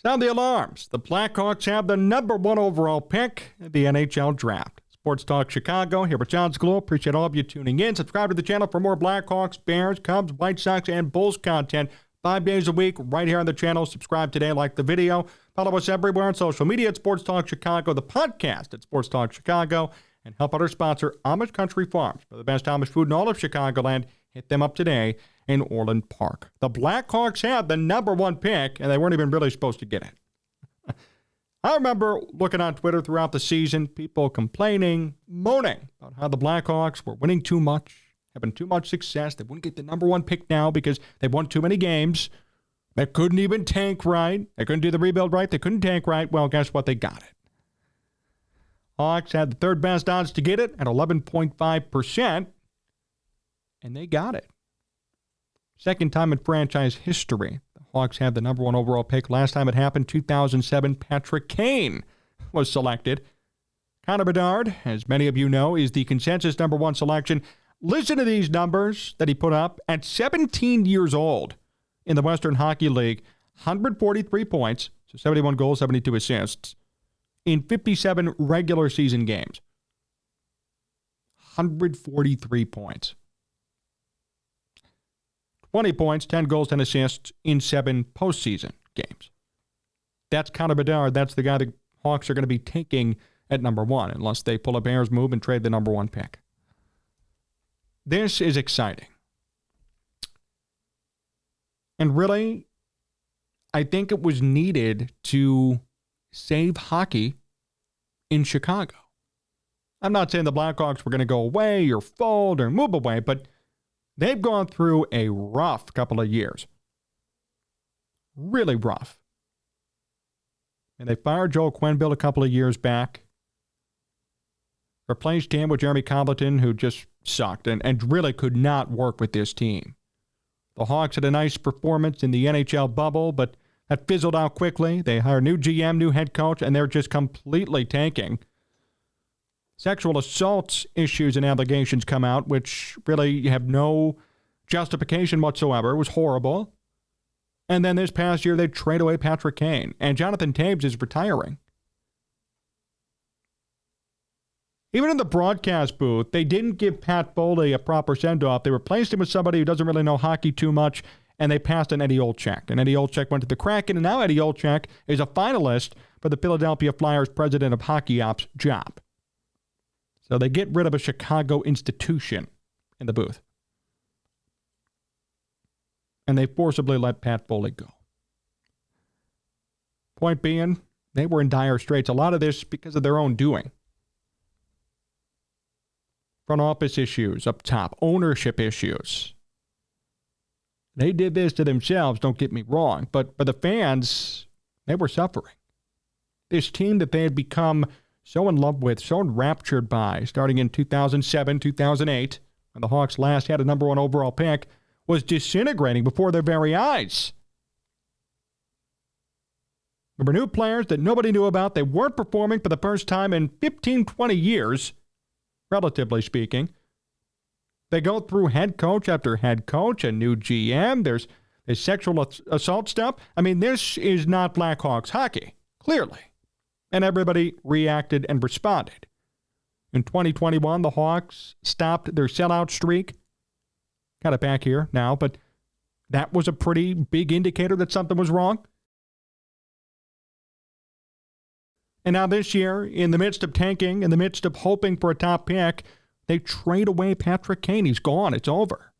Sound the alarms. The Blackhawks have the number 1 overall pick in the NHL Draft. Sports Talk Chicago, here with Jon Zaghloul. Appreciate all of you tuning in. Subscribe to the channel for more Blackhawks, Bears, Cubs, White Sox, and Bulls content 5 days a week right here on the channel. Subscribe today, like the video. Follow us everywhere on social media at Sports Talk Chicago, the podcast at Sports Talk Chicago, and help out our sponsor, Amish Country Farms, for the best Amish food in all of Chicagoland. Hit them up today in Orland Park. The Blackhawks had the number 1 pick, and they weren't even really supposed to get it. I remember looking on Twitter throughout the season, people complaining, moaning about how the Blackhawks were winning too much, having too much success. They wouldn't get the number 1 pick now because they won too many games. They couldn't even tank right. They couldn't do the rebuild right. They couldn't tank right. Well, guess what? They got it. Hawks had the third best odds to get it at 11.5%, and they got it. Second time in franchise history, the Hawks had the number 1 overall pick. Last time it happened, 2007, Patrick Kane was selected. Connor Bedard, as many of you know, is the consensus number 1 selection. Listen to these numbers that he put up. At 17 years old in the Western Hockey League, 143 points, so 71 goals, 72 assists, in 57 regular season games. 143 points. 20 points, 10 goals, 10 assists in 7 postseason games. That's Connor Bedard. That's the guy the Hawks are going to be taking at number 1, unless they pull a Bears move and trade the number 1 pick. This is exciting. And really, I think it was needed to save hockey in Chicago. I'm not saying the Blackhawks were going to go away or fold or move away, but they've gone through a rough couple of years. Really rough. And they fired Joel Quenneville a couple of years back. Replaced him with Jeremy Colleton, who just sucked and really could not work with this team. The Hawks had a nice performance in the NHL bubble, but that fizzled out quickly. They hired new GM, new head coach, and they're just completely tanking. Sexual assault issues and allegations come out, which really have no justification whatsoever. It was horrible. And then this past year, they trade away Patrick Kane. And Jonathan Toews is retiring. Even in the broadcast booth, they didn't give Pat Foley a proper send-off. They replaced him with somebody who doesn't really know hockey too much, and they passed on Eddie Olczyk. And Eddie Olczyk went to the Kraken, and now Eddie Olczyk is a finalist for the Philadelphia Flyers president of hockey ops job. So they get rid of a Chicago institution in the booth. And they forcibly let Pat Foley go. Point being, they were in dire straits. A lot of this because of their own doing. Front office issues up top, ownership issues. They did this to themselves, don't get me wrong, but for the fans, they were suffering. This team that they had become so in love with, so enraptured by, starting in 2007, 2008, when the Hawks last had a number 1 overall pick, was disintegrating before their very eyes. There were new players that nobody knew about. They weren't performing for the first time in 15, 20 years, relatively speaking. They go through head coach after head coach, a new GM. There's sexual assault stuff. I mean, this is not Blackhawks hockey, clearly. And everybody reacted and responded. In 2021, the Hawks stopped their sellout streak. Got it back here now, but that was a pretty big indicator that something was wrong. And now this year, in the midst of tanking, in the midst of hoping for a top pick, they trade away Patrick Kane. He's gone. It's over.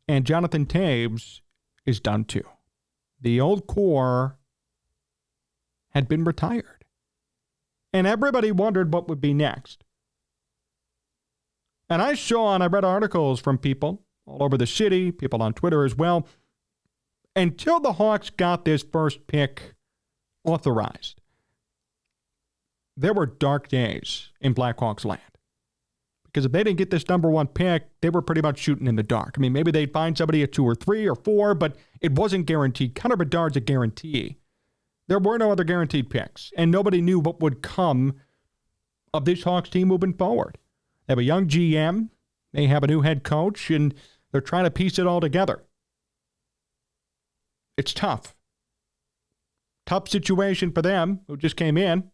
And Jonathan Toews is done too. The old core had been retired. And everybody wondered what would be next. And I read articles from people all over the city, people on Twitter as well. Until the Hawks got this first pick authorized, there were dark days in Blackhawks land. Because if they didn't get this number 1 pick, they were pretty much shooting in the dark. I mean, maybe they'd find somebody at 2 or 3 or 4, but it wasn't guaranteed. Connor Bedard's a guarantee. There were no other guaranteed picks, and nobody knew what would come of this Hawks team moving forward. They have a young GM, they have a new head coach, and they're trying to piece it all together. It's tough. Tough situation for them, who just came in,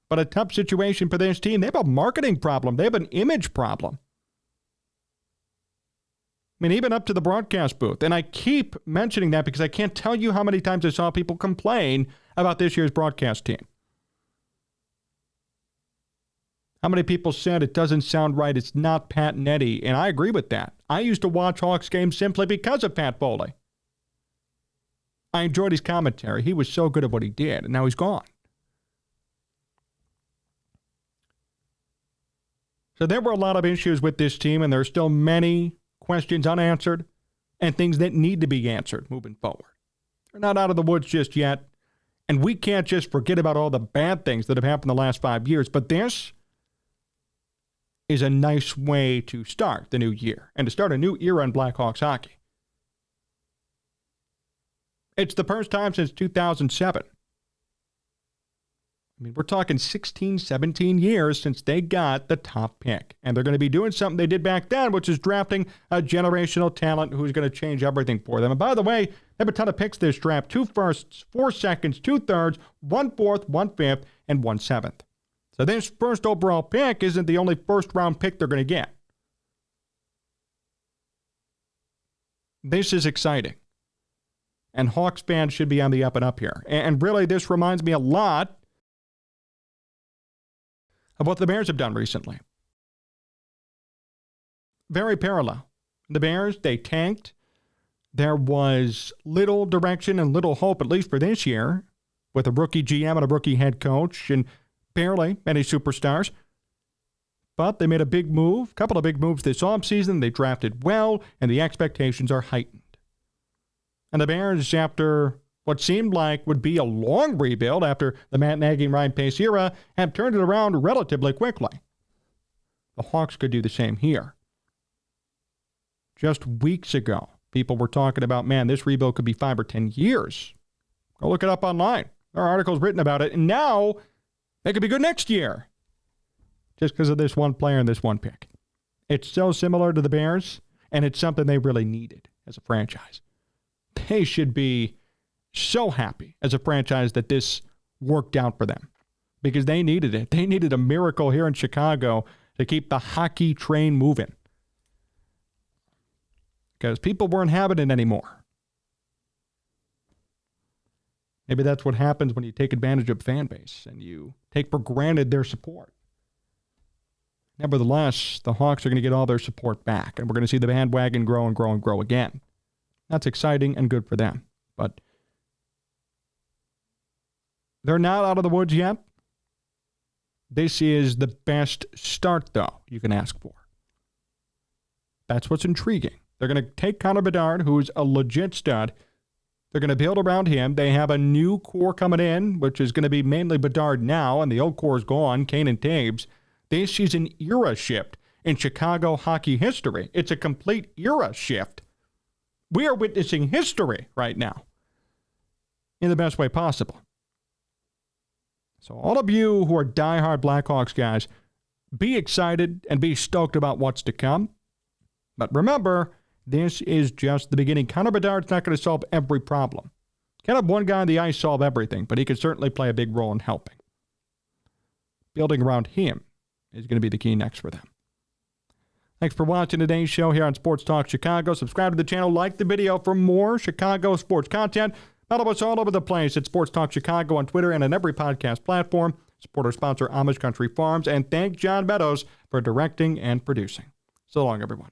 but a tough situation for this team. They have a marketing problem. They have an image problem. I mean, even up to the broadcast booth. And I keep mentioning that because I can't tell you how many times I saw people complain about this year's broadcast team. How many people said it doesn't sound right, it's not Pat and Eddie, and I agree with that. I used to watch Hawks games simply because of Pat Foley. I enjoyed his commentary. He was so good at what he did, and now he's gone. So there were a lot of issues with this team, and there are still many questions unanswered and things that need to be answered moving forward. They're not out of the woods just yet, and we can't just forget about all the bad things that have happened the last 5 years, but this is a nice way to start the new year and to start a new era in Blackhawks hockey. It's the first time since 2007. I mean, we're talking 16, 17 years since they got the top pick. And they're going to be doing something they did back then, which is drafting a generational talent who's going to change everything for them. And by the way, they have a ton of picks this draft. 2 firsts, 4 seconds, 2 thirds, 1 fourth, 1 fifth, and 1 seventh. So this first overall pick isn't the only first-round pick they're going to get. This is exciting. And Hawks fans should be on the up and up here. And really, this reminds me a lot of what the Bears have done recently. Very parallel. The Bears, they tanked. There was little direction and little hope, at least for this year, with a rookie GM and a rookie head coach, and barely any superstars. But they made a big move, a couple of big moves this offseason. They drafted well, and the expectations are heightened. And the Bears, after what seemed like would be a long rebuild after the Matt Nagy and Ryan Pace era, have turned it around relatively quickly. The Hawks could do the same here. Just weeks ago, people were talking about, man, this rebuild could be 5 or 10 years. Go look it up online. There are articles written about it. And now they could be good next year just because of this one player and this one pick. It's so similar to the Bears, and it's something they really needed as a franchise. They should be so happy as a franchise that this worked out for them because they needed it. They needed a miracle here in Chicago to keep the hockey train moving because people weren't having it anymore. Maybe that's what happens when you take advantage of fan base and you take for granted their support. Nevertheless, the Hawks are going to get all their support back, and we're going to see the bandwagon grow and grow and grow again. That's exciting and good for them. But they're not out of the woods yet. This is the best start, though, you can ask for. That's what's intriguing. They're going to take Connor Bedard, who's a legit stud. They're going to build around him. They have a new core coming in, which is going to be mainly Bedard now, and the old core is gone, Kane and Taves. This is an era shift in Chicago hockey history. It's a complete era shift. We are witnessing history right now in the best way possible. So all of you who are diehard Blackhawks guys, be excited and be stoked about what's to come. But remember, this is just the beginning. Connor Bedard's not going to solve every problem. Can't have one guy on the ice solve everything, but he can certainly play a big role in helping. Building around him is going to be the key next for them. Thanks for watching today's show here on Sports Talk Chicago. Subscribe to the channel, like the video for more Chicago sports content. Follow us all over the place at Sports Talk Chicago on Twitter and on every podcast platform. Support our sponsor, Amish Country Farms, and thank John Meadows for directing and producing. So long, everyone.